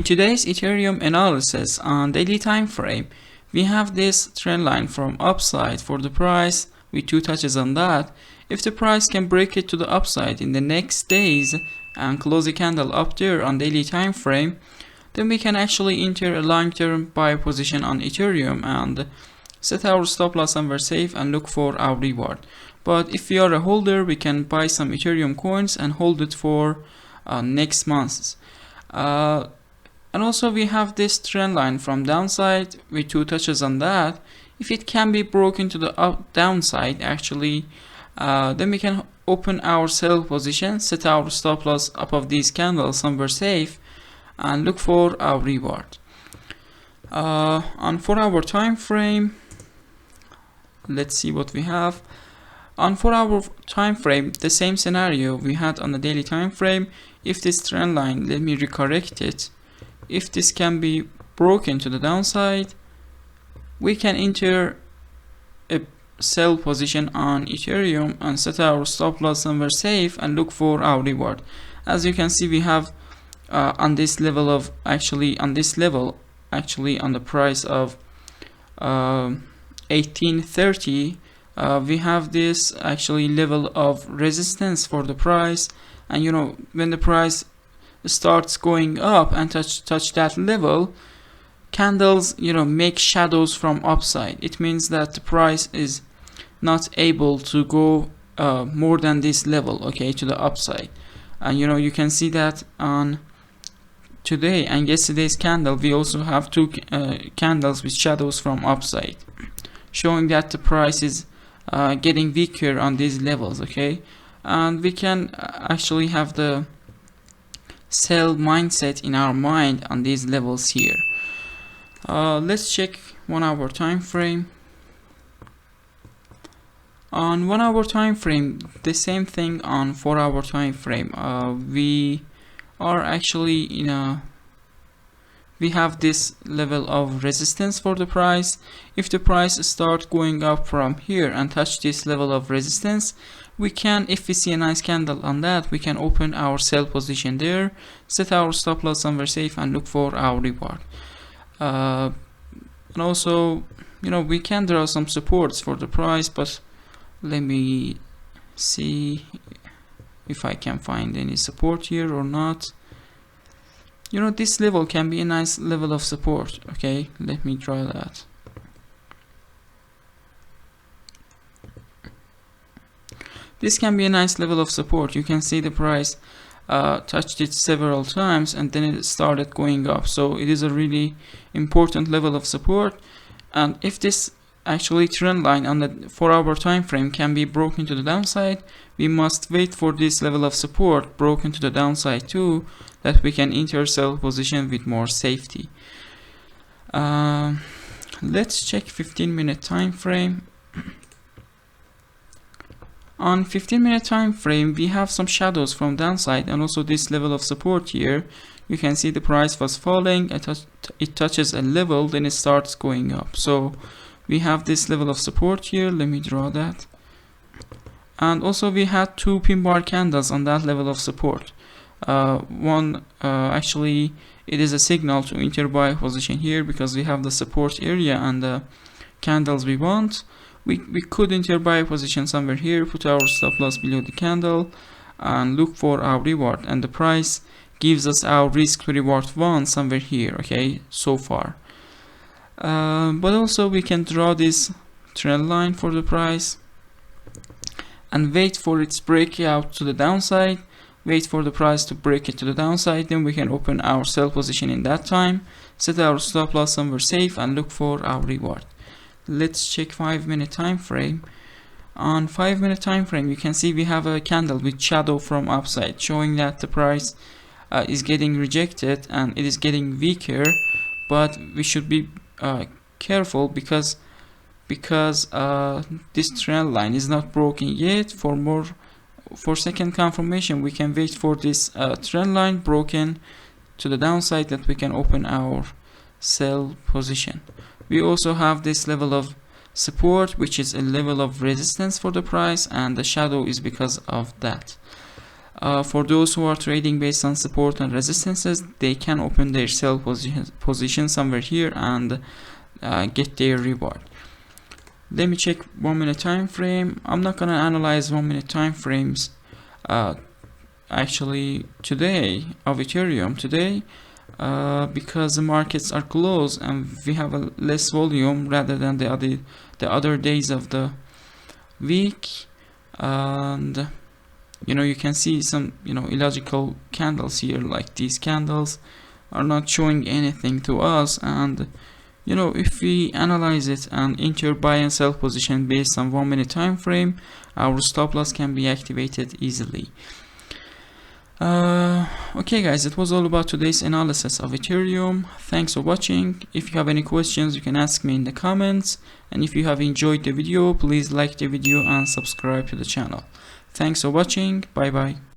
In today's Ethereum analysis on daily time frame, we have this trend line from upside for the price with two touches on that. If the price can break it to the upside in the next days and close a candle up there on daily time frame, then we can actually enter a long-term buy position on Ethereum and set our stop loss and we're safe and look for our reward. But if we are a holder, we can buy some Ethereum coins and hold it for next months. And also we have this trend line from downside with two touches on that. If it can be broken to the downside actually, then we can open our sell position, set our stop loss above these candles somewhere safe, and look for our reward. On 4 hour time frame, let's see what we have. On 4 hour time frame, the same scenario we had on the daily time frame. If this trend line, let me recorrect it, if this can be broken to the downside, we can enter a sell position on Ethereum and set our stop loss somewhere safe and look for our reward. As you can see, we have on this level of on the price of 1830, we have this actually level of resistance for the price. And when the price starts going up and touch that level, candles make shadows from upside. It means that the price is not able to go more than this level, okay, to the upside. And you can see that on today and yesterday's candle, we also have two candles with shadows from upside, showing that the price is getting weaker on these levels, okay. And we can actually have the sell mindset in our mind on these levels here. Let's check 1 hour time frame. On 1 hour time frame, the same thing on 4 hour time frame. We are actually we have this level of resistance for the price. If the price start going up from here and touch this level of resistance, we can, if we see a nice candle on that, we can open our sell position there, set our stop loss somewhere safe and look for our reward. And also we can draw some supports for the price, but let me see if I can find any support here or not. This level can be a nice level of support, okay. Let me try that. This can be a nice level of support. You can see the price touched it several times and then it started going up, so it is a really important level of support. And if this actually trend line on the 4 hour time frame can be broken to the downside, we must wait for this level of support broken to the downside too, that we can enter sell position with more safety. Let's check 15-minute time frame. On 15-minute time frame, we have some shadows from downside and also this level of support here. You can see the price was falling, it touches a level, then it starts going up. So we have this level of support here. Let me draw that. And also we had two pin bar candles on that level of support. One actually it is a signal to enter buy position here because we have the support area and the candles we want. We could enter buy position somewhere here, put our stop loss below the candle and look for our reward, and the price gives us our risk to reward one somewhere here, okay, so far. But also we can draw this trend line for the price and wait for its breakout to the downside, wait for the price to break it to the downside, then we can open our sell position in that time, set our stop loss somewhere safe and look for our reward. Let's check 5-minute time frame. On 5-minute time frame, you can see we have a candle with shadow from upside, showing that the price is getting rejected and it is getting weaker. But we should be careful because this trend line is not broken yet. For second confirmation, we can wait for this trend line broken to the downside, that we can open our sell position. We also have this level of support, which is a level of resistance for the price, and the shadow is because of that. For those who are trading based on support and resistances, they can open their sell position somewhere here and get their reward. Let me check 1 minute time frame. I'm not gonna analyze 1 minute time frames actually today of Ethereum today, because the markets are closed and we have a less volume rather than the other days of the week. And you can see some illogical candles here, like these candles are not showing anything to us. And if we analyze it and enter buy and sell position based on 1 minute time frame, our stop loss can be activated easily. Okay guys, it was all about today's analysis of Ethereum. Thanks for watching. If you have any questions, you can ask me in the comments, and if you have enjoyed the video, please like the video and subscribe to the channel. Thanks for watching. Bye bye.